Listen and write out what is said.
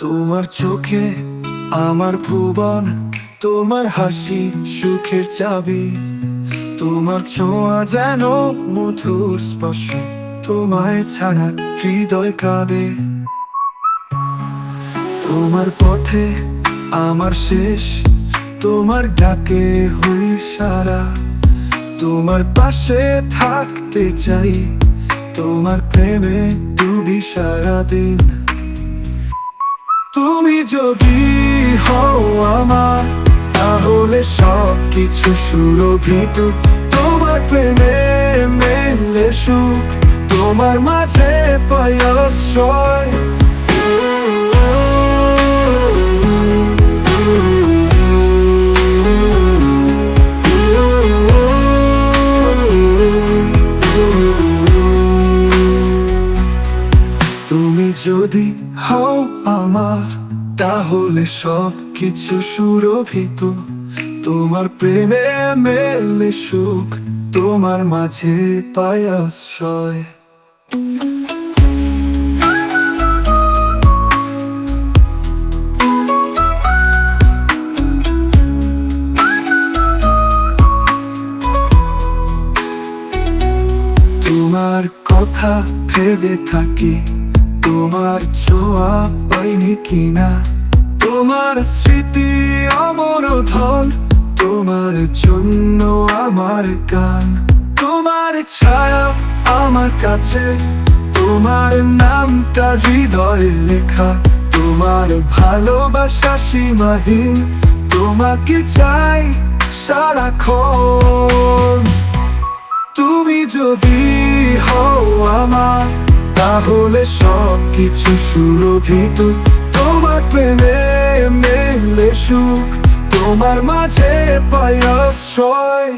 তোমার চোখে আমার ভুবন, তোমার হাসি সুখের চাবি, তোমার ছোঁয়া যেন মধুর স্পর্শ, তোমায় ছাড়া হৃদয় কাঁদে। তোমার পথে আমার শেষ, তোমার ডাকে হই সারা, তোমার পাশে থাকতে চাই, তোমার প্রেমে ডুবি সারাদিন। তুমি যদি হও আমার, তাহলে সব কিছু সুরভিত, তোমার প্রেমে মেলে সুখ, তোমার মাঝে পাই আশ্রয়। তুমি যদি হও আমার, তাহলে সব কিছু সুরভিত, তোমার প্রেমে মেলে সুখ, তোমার মাঝে পাই আশ্রয়। তোমার কথা ভেবে থাকি, তোমার ছোঁয়া পাইনি কিনা, তোমার স্মৃতি অমর ধন, তোমার জন্য আমার গান। তোমার ছায়া আমার কাছে, তোমার নামটা হৃদয়ে লেখা, তোমার ভালোবাসা সীমাহীন, তোমাকে চাই সারাক্ষণ। তুমি যদি হও আমার, তাহলে সব কিছু সুরভিত, তোমার প্রেমে মেলে সুখ, তোমার মাঝে পাই আশ্রয়।